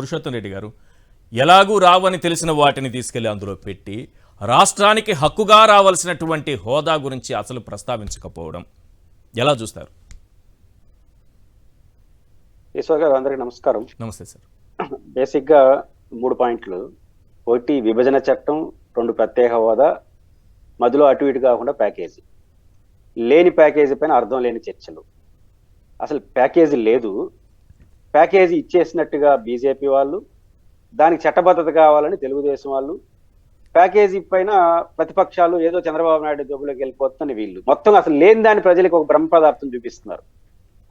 పురుషోత్తం రెడ్డి గారు, ఎలాగూ రావని తెలిసిన వాటిని తీసుకెళ్లి అందులో పెట్టి రాష్ట్రానికి హక్కుగా రావాల్సినటువంటి హోదా గురించి అసలు ప్రస్తావించకపోవడం ఎలా చూస్తారు? ఈశ్వర్ గారు, అందరికీ నమస్కారం. నమస్తే సార్. బేసిక్ గా 3 పాయింట్లు. ఒకటి విభజన చట్టం, 2 ప్రత్యేక హోదా, మధ్యలో అటు ఇటు కాకుండా ప్యాకేజీ. లేని ప్యాకేజీ పైన అర్థం లేని చర్చలు. అసలు ప్యాకేజీ లేదు, ప్యాకేజీ ఇచ్చేసినట్టుగా బీజేపీ వాళ్ళు, దానికి చట్టబద్ధత కావాలని తెలుగుదేశం వాళ్ళు, ప్యాకేజీ పైన ప్రతిపక్షాలు ఏదో చంద్రబాబు నాయుడు జబ్బులోకి వెళ్ళిపోతున్న వీళ్ళు, మొత్తం అసలు లేని దాని ప్రజలకు ఒక బ్రహ్మ పదార్థం చూపిస్తున్నారు.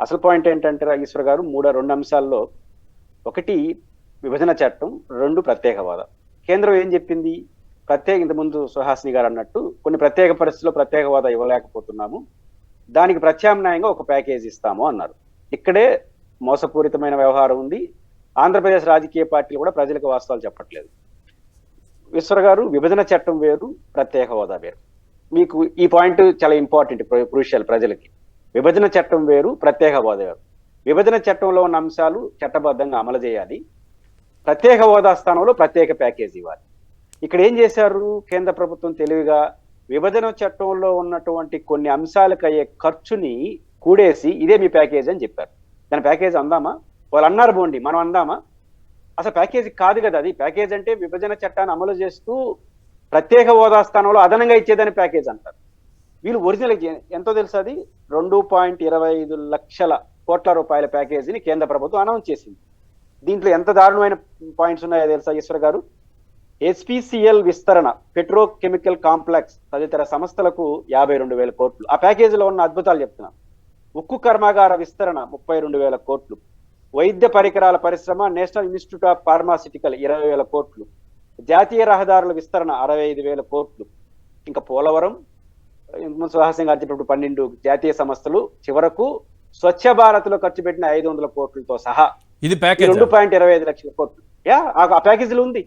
అసలు పాయింట్ ఏంటంటే ఈశ్వర్ గారు, 2 అంశాల్లో, ఒకటి విభజన చట్టం, 2 ప్రత్యేక హోదా. కేంద్రం ఏం చెప్పింది? ఇంతకుముందు సుహాసిని గారు అన్నట్టు కొన్ని ప్రత్యేక పరిస్థితుల్లో ప్రత్యేక హోదా ఇవ్వలేకపోతున్నాము, దానికి ప్రత్యామ్నాయంగా ఒక ప్యాకేజీ ఇస్తాము అన్నారు. ఇక్కడే మోసపూరితమైన వ్యవహారం ఉంది. ఆంధ్రప్రదేశ్ రాజకీయ పార్టీలు కూడా ప్రజలకు వాస్తవాలు చెప్పట్లేదు. ఈశ్వర్ గారు, విభజన చట్టం వేరు, ప్రత్యేక హోదా వేరు. మీకు ఈ పాయింట్ చాలా ఇంపార్టెంట్, క్రూషియల్ ప్రజలకి. విభజన చట్టం వేరు, ప్రత్యేక హోదా వేరు. విభజన చట్టంలో ఉన్న అంశాలు చట్టబద్ధంగా అమలు చేయాలి, ప్రత్యేక హోదా స్థానంలో ప్రత్యేక ప్యాకేజీ ఇవ్వాలి. ఇక్కడ ఏం చేశారు కేంద్ర ప్రభుత్వం? తెలివిగా విభజన చట్టంలో ఉన్నటువంటి కొన్ని అంశాలకు అయ్యే ఖర్చుని కూడేసి ఇదే మీ ప్యాకేజీ అని చెప్పారు. దాని ప్యాకేజీ అందామా? వాళ్ళు అన్నారు బోండి, మనం అందామా? అసలు ప్యాకేజీ కాదు కదా అది. ప్యాకేజ్ అంటే విభజన చట్టాన్ని అమలు చేస్తూ ప్రత్యేక హోదా స్థానంలో అదనంగా ఇచ్చేదని ప్యాకేజ్ అంటారు. వీళ్ళు ఒరిజినల్ ఎంతో తెలుసు, అది 2.25 లక్షల కోట్ల రూపాయల ప్యాకేజీని కేంద్ర ప్రభుత్వం అనౌన్స్ చేసింది. దీంట్లో ఎంత దారుణమైన పాయింట్స్ ఉన్నాయో తెలుసా ఈశ్వర్ గారు? HPCL విస్తరణ, పెట్రోకెమికల్ కాంప్లెక్స్ తదితర సంస్థలకు 52,000 కోట్లు. ఆ ప్యాకేజీలో ఉన్న అద్భుతాలు చెప్తున్నా. ఉక్కు కర్మాగార విస్తరణ 32,000 కోట్లు. వైద్య పరికరాల పరిశ్రమ, నేషనల్ ఇన్స్టిట్యూట్ ఆఫ్ ఫార్మాసిటికల్ 20,000 కోట్లు. జాతీయ రహదారుల విస్తరణ 65,000 కోట్లు. ఇంకా పోలవరం, సుహాసిని గారు చెప్పినప్పుడు 12 జాతీయ సంస్థలు, చివరకు స్వచ్ఛ భారత్ లో ఖర్చు పెట్టిన 500 కోట్లతో సహా ఇది ప్యాకేజ్ 2.25 లక్షల కోట్లు. ఆ ప్యాకేజీలో ఉంది.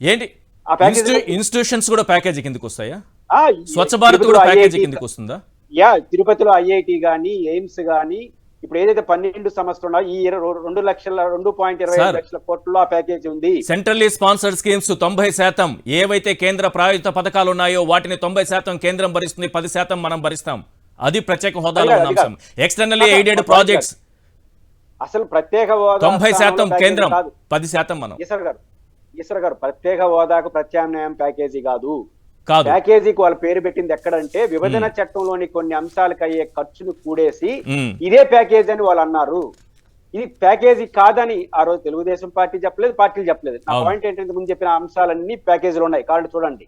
ఏంటి ఇన్స్టిట్యూషన్స్ కూడా ప్యాకేజీ కిందకి వస్తాయా? స్వచ్ఛ భారత్ కూడా ప్యాకేజీ కిందకి వస్తుందా? తిరుపతిలో IIT గానీ, ఎయిమ్స్ గానీ, ఇప్పుడు ఏదైతే 12 సంస్థలు ఉన్నాయో ఈ 2.25 లక్షల కోట్లలో ఆ ప్యాకేజీ ఉంది. సెంట్రల్లీ స్పాన్సర్డ్ స్కీమ్స్ 90%, ఏవైతే కేంద్ర ప్రాయోజిత పథకాలు ఉన్నాయో వాటిని 90% కేంద్రం భరిస్తుంది, 10% మనం భరిస్తాం. అది ప్రత్యేక హోదాలో ఉన్న అంశం. ఎక్స్టర్నల్లీ ఎయిడెడ్ ప్రాజెక్ట్స్ అసలు ప్రత్యేక హోదా 90% కేంద్రం, 10% మనం. ఈశ్వర్ గారు, ప్రత్యేక హోదాకు ప్రత్యామ్నాయం ప్యాకేజీ కాదు. ప్యాకేజీకి వాళ్ళ పేరు పెట్టింది ఎక్కడంటే విభజన చట్టంలోని కొన్ని అంశాలకు అయ్యే ఖర్చును కూడేసి ఇదే ప్యాకేజీ అని వాళ్ళు అన్నారు. ఇది ప్యాకేజీ కాదని ఆ రోజు తెలుగుదేశం పార్టీ చెప్పలేదు, పార్టీలు చెప్పలేదు. నా పాయింట్ ఏంటంటే ముందు చెప్పిన అంశాలన్నీ ప్యాకేజీలో ఉన్నాయి. కాబట్టి చూడండి,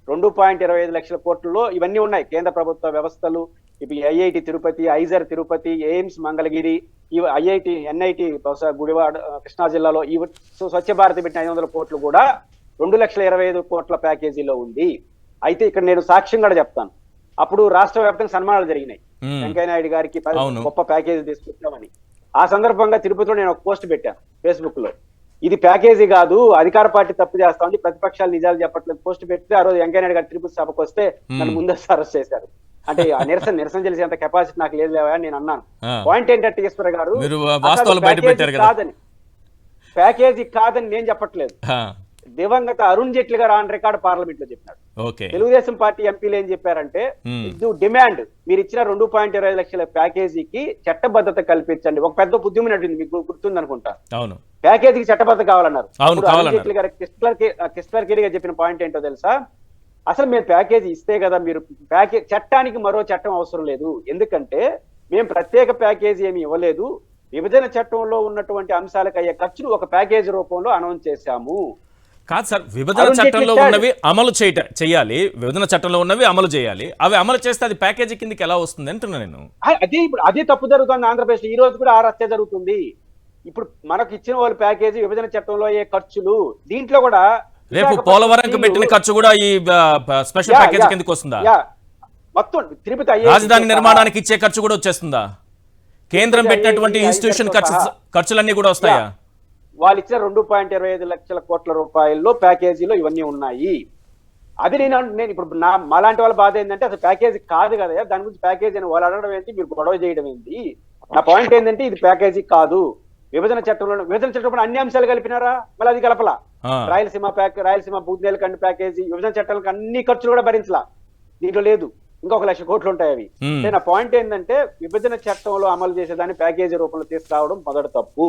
2.25 లక్షల కోట్లలో ఇవన్నీ ఉన్నాయి. కేంద్ర ప్రభుత్వ వ్యవస్థలు, ఇప్పుడు IIT Tirupati, IISER Tirupati, AIIMS Mangalagiri, IIT NIT Gudivada Krishna జిల్లాలో ఈ స్వచ్ఛ భారత్ పెట్టిన 500 కోట్లు కూడా 2,25,000 కోట్ల ప్యాకేజీలో ఉంది. అయితే ఇక్కడ నేను సాక్ష్యం కూడా చెప్తాను. అప్పుడు రాష్ట్ర వ్యాప్తంగా సన్మానాలు జరిగినాయి. వెంకయ్య నాయుడు గారికి గొప్ప ప్యాకేజీ తీసుకొచ్చామని. ఆ సందర్భంగా తిరుపతిలో నేను ఒక పోస్ట్ పెట్టాను ఫేస్బుక్ లో. ఇది ప్యాకేజీ కాదు, అధికార పార్టీ తప్పు చేస్తామని, ప్రతిపక్షాలు నిజాలు చెప్పట్లేదు పోస్ట్ పెడితే ఆ రోజు వెంకయ్య నాయుడు గారు తిరుపతి సభకు వస్తే నన్ను ముందస్తు అరెస్ట్ చేశారు. అంటే నిరసన చేసేంత కెపాసిటీ నాకు లేదు లేవా అని నేను అన్నాను. పాయింట్ ఏంటంటే ఈశ్వర్ గారు, కాదని ప్యాకేజీ కాదని నేను చెప్పట్లేదు. దివంగత అరుణ్ జైట్లీ గారు ఆన్ రికార్డ్ పార్లమెంట్ లో చెప్పినాడు. తెలుగుదేశం పార్టీ ఎంపీలు ఏం చెప్పారంటే, డిమాండ్ మీరు ఇచ్చిన 2.25 లక్షల ప్యాకేజీకి చట్టబద్ధత కల్పించండి. ఒక పెద్ద ఉద్యమం నడిచింది, మీకు గుర్తుంది అనుకుంటా. ప్యాకేజీకి చట్టబద్ధత కావాలన్నారు. అరుణ్ జైట్లీ గారు క్రిస్టల్ చెప్పిన పాయింట్ ఏంటో తెలుసా? అసలు మేము ప్యాకేజీ ఇస్తే కదా మీరు చట్టానికి మరో చట్టం అవసరం లేదు. ఎందుకంటే మేము ప్రత్యేక ప్యాకేజీ ఏమి ఇవ్వలేదు, విభజన చట్టంలో ఉన్నటువంటి అంశాలకు అయ్యే ఖర్చును ఒక ప్యాకేజీ రూపంలో అనౌన్స్ చేశాము. కాదు సార్, విభజన చట్టంలో ఉన్నవి అమలు చేయాలి, విభజన చట్టంలో ఉన్నవి అమలు చేయాలి. అవి అమలు చేస్తే అది ప్యాకేజీ కిందకి ఎలా వస్తుంది అంటున్నా నేను. అదే తప్పు జరుగుతుంది ఆంధ్రప్రదేశ్. ఈ రోజు కూడా ఆ రచ్చ జరుగుతుంది. ఇప్పుడు మనకు ఇచ్చిన వాళ్ళు ప్యాకేజీ, విభజన చట్టంలో అయ్యే ఖర్చులు, దీంట్లో కూడా రేపు పోలవరంకి పెట్టిన ఖర్చు కూడా ఈ స్పెషల్ ప్యాకేజీ కిందకి వస్తుందా? మొత్తం తిరుపతి రాజధాని నిర్మాణానికి ఇచ్చే ఖర్చు కూడా వచ్చేస్తుందా? కేంద్రం పెట్టినటువంటి ఇన్స్టిట్యూషన్ ఖర్చులన్నీ కూడా వస్తాయా? వాళ్ళు ఇచ్చిన 2.25 లక్షల కోట్ల రూపాయల్లో ప్యాకేజీలో ఇవన్నీ ఉన్నాయి. అది నేను ఇప్పుడు మాలాంటి వాళ్ళ బాధ ఏంటంటే అసలు ప్యాకేజీ కాదు కదా, దాని గురించి ప్యాకేజీ అని వాళ్ళు అడగడం ఏంటి, మీరు గొడవ చేయడం ఏంటి? నా పాయింట్ ఏంటంటే ఇది ప్యాకేజీ కాదు. విభజన చట్టంలో అన్ని అంశాలు కలిపినారా? మళ్ళీ అది కలపలా. రాయలసీమ బుందేల్ఖండ్ ప్యాకేజీ, విభజన చట్టాలకు అన్ని ఖర్చులు కూడా భరించలా, దీంట్లో లేదు. ఇంకా 1,00,000 కోట్లు ఉంటాయి అవి. నా పాయింట్ ఏంటంటే విభజన చట్టంలో అమలు చేసేదాన్ని ప్యాకేజీ రూపంలో తీసుకురావడం మొదటి తప్పు.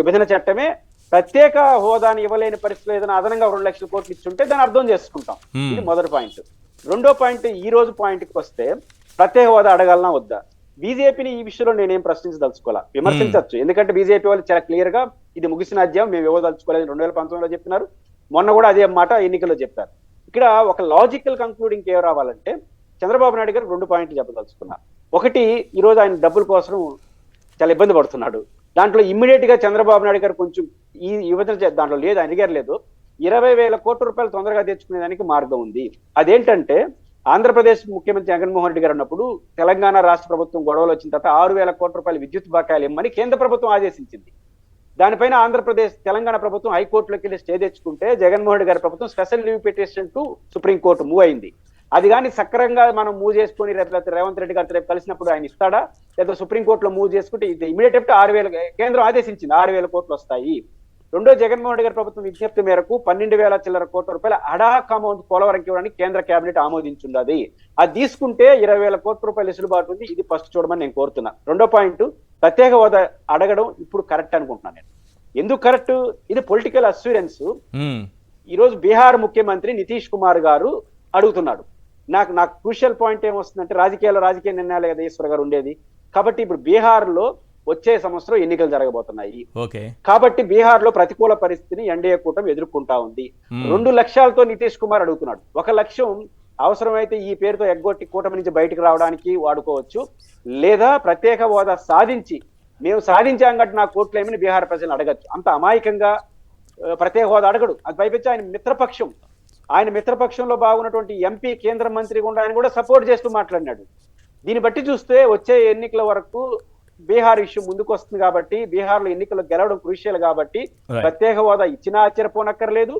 విభజన చట్టమే ప్రత్యేక హోదాని ఇవ్వలేని పరిస్థితులు ఏదైనా అదనంగా 2,00,000 కోట్లు ఇచ్చుంటే దాన్ని అర్థం చేసుకుంటాం. ఇది మొదటి పాయింట్. రెండో పాయింట్, ఈ రోజు పాయింట్కి వస్తే ప్రత్యేక హోదా అడగాలనా వద్దా? బీజేపీని ఈ విషయంలో నేనేం ప్రశ్నించదలుచుకోవాలా, విమర్శించవచ్చు. ఎందుకంటే బీజేపీ వాళ్ళు చాలా క్లియర్ గా ఇది ముగిసిన అధ్యాయం, మేము ఇవ్వదలుచుకోలేదు 2019లో చెప్పినారు, మొన్న కూడా అదే మాట ఎన్నికల్లో చెప్పారు. ఇక్కడ ఒక లాజికల్ కంక్లూడింగ్ ఏం రావాలంటే చంద్రబాబు నాయుడు గారు 2 పాయింట్లు చెప్పదలుచుకున్నారు. ఒకటి, ఈ రోజు ఆయన డబ్బుల కోసం చాలా ఇబ్బంది పడుతున్నాడు. దాంట్లో ఇమ్మీడియట్ గా చంద్రబాబు నాయుడు గారు కొంచెం ఈ యువత దాంట్లో లేదు, అడిగారు లేదు, 20,000 కోట్ల రూపాయలు తొందరగా తెచ్చుకునేదానికి మార్గం ఉంది. అదేంటంటే ఆంధ్రప్రదేశ్ ముఖ్యమంత్రి జగన్మోహన్ రెడ్డి గారు ఉన్నప్పుడు తెలంగాణ రాష్ట్ర ప్రభుత్వం గొడవలు వచ్చిన తర్వాత 6,000 కోట్ల రూపాయలు విద్యుత్ బకాయిలు ఇమ్మని కేంద్ర ప్రభుత్వం ఆదేశించింది. దానిపైన తెలంగాణ ప్రభుత్వం హైకోర్టులోకి వెళ్ళి స్టే తెచ్చుకుంటే జగన్మోహన్ రెడ్డి గారి ప్రభుత్వం special leave petition to supreme court move అయింది. అది కానీ సక్రమంగా మనం మూవ్ చేసుకుని రేవంత్ రెడ్డి గారితో రేపు కలిసినప్పుడు ఆయన ఇస్తాడా, లేదా సుప్రీంకోర్టులో మూవ్ చేసుకుంటే ఇది ఇమీడియట్ 6,000 కేంద్రం ఆదేశించింది, 6,000 కోట్లు వస్తాయి. రెండో, జగన్మోహన్ రెడ్డి గారి ప్రభుత్వం విజ్ఞప్తి మేరకు 12,000 చిల్లర కోట్ల రూపాయల అడాక్ అమౌంట్ పోలవరంకి ఇవ్వడానికి కేంద్ర కేబినెట్ ఆమోదించున్నది. అది తీసుకుంటే 20,000 కోట్ల రూపాయలు వెసులుబాటు ఉంది. ఇది ఫస్ట్ చూడమని నేను కోరుతున్నా. రెండో పాయింట్, ప్రత్యేక హోదా అడగడం ఇప్పుడు కరెక్ట్ అనుకుంటున్నాను నేను. ఎందుకు కరెక్ట్? ఇది పొలిటికల్ అస్యూరెన్స్. ఈ రోజు బీహార్ ముఖ్యమంత్రి నితీష్ కుమార్ గారు అడుగుతున్నాడు. నాకు క్రూషియల్ పాయింట్ ఏమొస్తుందంటే రాజకీయ నిర్ణయాలు కదా ఈశ్వర్ గారు ఉండేది. కాబట్టి ఇప్పుడు బీహార్ లో వచ్చే సంవత్సరం ఎన్నికలు జరగబోతున్నాయి. కాబట్టి బీహార్ లో ప్రతికూల పరిస్థితిని ఎన్డీఏ కూటమి ఎదుర్కొంటా ఉంది. 2 లక్ష్యాలతో నితీష్ కుమార్ అడుగుతున్నాడు. ఒక లక్ష్యం అవసరమైతే ఈ పేరుతో ఎగ్గొట్టి కూటమి నుంచి బయటకు రావడానికి వాడుకోవచ్చు, లేదా ప్రత్యేక హోదా సాధించి మేము సాధించాం కాబట్టి నా కోట్లు ఏమని బీహార్ ప్రజలను అడగచ్చు. అంత అమాయకంగా ప్రత్యేక హోదా అడగడు. అది పైపెచ్చి ఆయన మిత్రపక్షంలో బాగున్నటువంటి ఎంపీ కేంద్ర మంత్రి గుండా ఆయన కూడా సపోర్ట్ చేస్తూ మాట్లాడినాడు. దీన్ని బట్టి చూస్తే వచ్చే ఎన్నికల వరకు బీహార్ ఇష్యూ ముందుకు వస్తుంది కాబట్టి, బీహార్ లో ఎన్నికలు గెలవడం క్రూషియల్ కాబట్టి ప్రత్యేక హోదా ఇచ్చినా ఆశ్చర్యపోనక్కర్లేదు,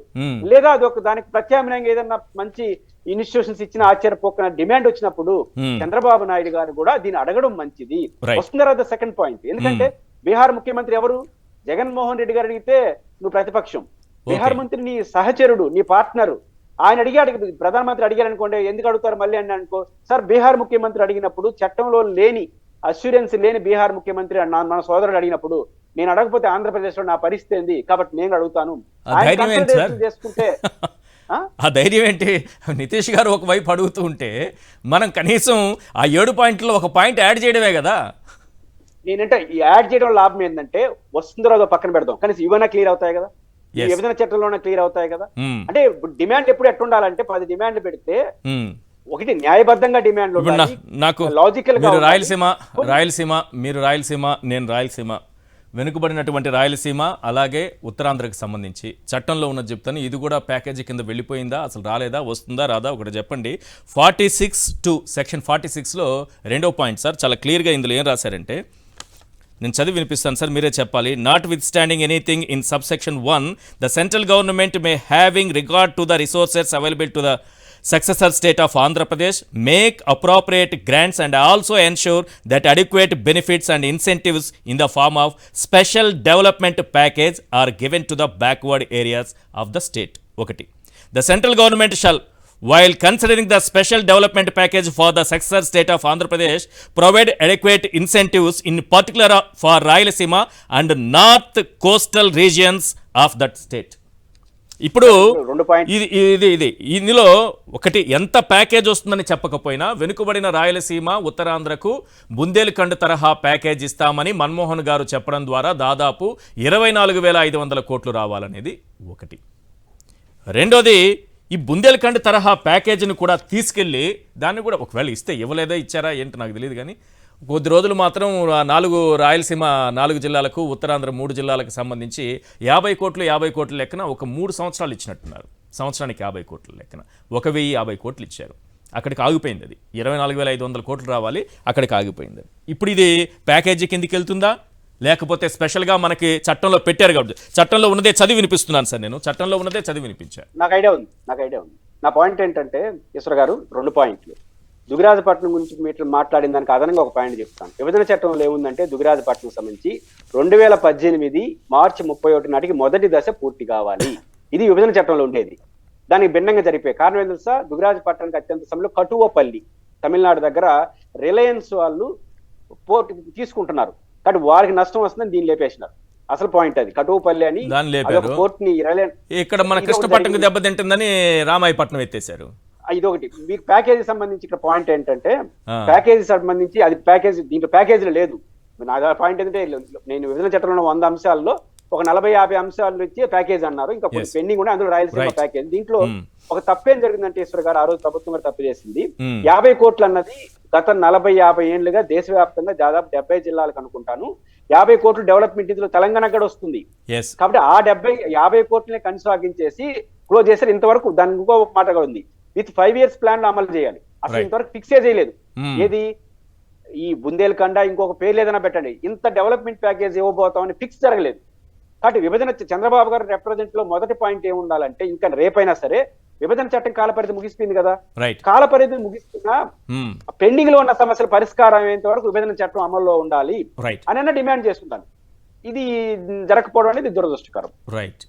లేదా అది దానికి ప్రత్యామ్నాయంగా ఏదన్నా మంచి ఇన్స్టిట్యూషన్స్ ఇచ్చిన ఆశ్చర్యపోక డిమాండ్ వచ్చినప్పుడు చంద్రబాబు నాయుడు గారు కూడా దీన్ని అడగడం మంచిది. వస్తుంది తర్వాత సెకండ్ పాయింట్, ఎందుకంటే బీహార్ ముఖ్యమంత్రి ఎవరు? జగన్మోహన్ రెడ్డి గారు అడిగితే నువ్వు ప్రతిపక్షం, బీహార్ మంత్రి నీ సహచరుడు, నీ పార్ట్నరు. ఆయన ప్రధానమంత్రి అడిగారు అనుకోండి, ఎందుకు అడుగుతారు మళ్ళీ అని అనుకో. సార్, బీహార్ ముఖ్యమంత్రి అడిగినప్పుడు చట్టంలో లేని అష్యూరెన్స్ లేని బీహార్ ముఖ్యమంత్రి మన సోదరుడు అడిగినప్పుడు నేను అడగకపోతే ఆంధ్రప్రదేశ్ లో నా పరిస్థితి ఏంది, కాబట్టి నేను అడుగుతాను చేసుకుంటే ఆ ధైర్యం ఏంటి? నితీష్ గారు ఒకవైపు అడుగుతూ ఉంటే మనం కనీసం ఆ 7 పాయింట్లో ఒక పాయింట్ యాడ్ చేయడమే కదా. నేనంటే ఈ యాడ్ చేయడం లాభం ఏంటంటే వస్తుందో పక్కన పెడదాం, కనీసం ఇవన్నా క్లియర్ అవుతాయి కదా, విభజన చట్టంలోనే క్లియర్ అవుతాయి కదా. అంటే డిమాండ్ ఎప్పుడు ఎట్టుండాలంటే 10 డిమాండ్లు పెడితే ఒకటి న్యాయబద్ధంగా డిమాండ్లు నాకు లాజికల్ గా. మీరు రాయలసీమ, నేను రాయలసీమ, వెనుకబడినటువంటి రాయలసీమ అలాగే ఉత్తరాంధ్రకు సంబంధించి చట్టంలో ఉన్నది చెప్తాను. ఇది కూడా ప్యాకేజీ కింద వెళ్ళిపోయిందా, అసలు రాలేదా, వస్తుందా రాదా ఒకటి చెప్పండి. 46(2) సెక్షన్ 46లో 2వ పాయింట్ సార్, చాలా క్లియర్గా ఇందులో ఏం రాశారంటే, నేను చదివి వినిపిస్తాను సార్, మీరే చెప్పాలి. Not with standing anything in sub section 1, the central government May having regard to the resources available to the successor state of Andhra Pradesh make appropriate grants and also ensure that adequate benefits and incentives in the form of special development package are given to the backward areas of the state. Okati, the central government shall, while considering the special development package for the successor state of Andhra Pradesh, provide adequate incentives in particular for Rayalaseema and north coastal regions of that state. ఇప్పుడు ఇది ఇందులో ఒకటి, ఎంత package వస్తుందని చెప్పకపోయినా వెనుకబడిన రాయలసీమ ఉత్తరాంధ్రకు బుందేల్ఖండ్ తరహా ప్యాకేజ్ ఇస్తామని మన్మోహన్ గారు చెప్పడం ద్వారా దాదాపు 24,500 కోట్లు రావాలనేది ఒకటి. రెండోది, ఈ బుందేల్ఖండ్ తరహా ప్యాకేజీని కూడా తీసుకెళ్ళి దాన్ని కూడా ఒకవేళ ఇస్తే ఇవ్వలేదా ఇచ్చారా ఏంటి నాకు తెలియదు, కానీ కొద్ది రోజులు మాత్రం 4 రాయలసీమ 4 జిల్లాలకు, ఉత్తరాంధ్ర 3 జిల్లాలకు సంబంధించి 50 కోట్ల లెక్కన ఒక 3 సంవత్సరాలు ఇచ్చినట్టున్నారు. సంవత్సరానికి 50 కోట్ల లెక్కన 1,050 కోట్లు ఇచ్చారు. అక్కడికి ఆగిపోయింది. అది 24,500 కోట్లు రావాలి, అక్కడికి ఆగిపోయింది. ఇప్పుడు ఇది ప్యాకేజీ కిందికి వెళ్తుందా, లేకపోతే స్పెషల్గా మనకి చట్టంలో పెట్టారు కాబట్టి చట్టంలో ఉన్నదే చదివి వినిపిస్తున్నాను సార్, నేను చట్టంలో ఉన్నదే చదివి వినిపించాను. నాకు ఐడియా ఉంది. నా పాయింట్ ఏంటంటే ఈశ్వర్ గారు 2 పాయింట్లు. దుగిరాజపట్నం గురించి మీరు మాట్లాడిన దానికి అదనంగా ఒక పాయింట్ చెప్తాను. విభజన చట్టంలో ఏముందంటే దుగిరాజపట్నం సంబంధించి 2018 మార్చి 31 నాటికి మొదటి దశ పూర్తి కావాలి. ఇది విభజన చట్టంలో ఉండేది. దానికి భిన్నంగా జరిపే కారణం ఏంటి తెలుసా? దుగిరాజపట్నానికి అత్యంత సమయంలో కటువపల్లి తమిళనాడు దగ్గర రిలయన్స్ వాళ్ళు పోర్ట్ తీసుకుంటున్నారు, కాబట్టి వారికి నష్టం వస్తుందని దీన్ని లేపేసినారు. అసలు పాయింట్ అది కటువపల్లి అని దాన్ని లేపారు. పోర్ట్ ని ఇక్కడ మన కృష్ణపట్నం దెబ్బతింటుందని రామాయపట్నం ఎత్తేసారు. ఇదొకటి. మీకు ప్యాకేజీ సంబంధించి ఇక్కడ పాయింట్ ఏంటంటే ఆ. ప్యాకేజీ సంబంధించి అది ప్యాకేజీ దీంట్లో ప్యాకేజీలో లేదు. నా పాయింట్ ఏంటంటే నేను విభజన చట్టంలో 100 అంశాల్లో ఒక 40-50 అంశాలు ఇచ్చి ప్యాకేజ్ అన్నారు, ఇంకా కొన్ని Yes. పెండింగ్ ఉన్నాయి, అందులో రాయలసీమ Right. ప్యాకేజ్. దీంట్లో Hmm. ఒక తప్పేం జరిగిందంటే ఈశ్వర్ గారు ఆ రోజు ప్రభుత్వం కూడా తప్పు చేసింది. Hmm. 50 కోట్లు అన్నది గత 40-50 ఏళ్లుగా దేశవ్యాప్తంగా దాదాపు 70 జిల్లాలకు అనుకుంటాను 50 కోట్లు డెవలప్మెంట్ ఇందులో తెలంగాణ కూడా వస్తుంది. ఎస్ కాబట్టి ఆ 50 కోట్లనే కొనసాగించేసి క్లోజ్ చేశారు. ఇంతవరకు దానికి ఇంకో మాట కూడా ఉంది, విత్ 5 years ప్లాన్ అమలు చేయాలి. అసలు Right. ఇంతవరకు ఫిక్సే చేయలేదు. Hmm. ఏది ఈ బుందేల్ఖండ ఇంకొక పేర్లు ఏదైనా పెట్టండి, ఇంత డెవలప్మెంట్ ప్యాకేజ్ ఇవ్వబోతామని ఫిక్స్ జరగలేదు. కాబట్టి విభజన చంద్రబాబు గారు రిప్రజెంట్ లో మొదటి పాయింట్ ఏముండాలంటే ఇంకా రేపైనా సరే విభజన చట్టం కాలపరిధి ముగిసిపోయింది కదా, రైట్. కాలపరిధి ముగిస్తున్నా పెండింగ్ లో ఉన్న సమస్యల పరిష్కారం అయ్యేంత వరకు విభజన చట్టం అమల్లో ఉండాలి రైట్ అని డిమాండ్ చేస్తుంటాను. ఇది జరగకపోవడం అనేది దురదృష్టకరం. రైట్.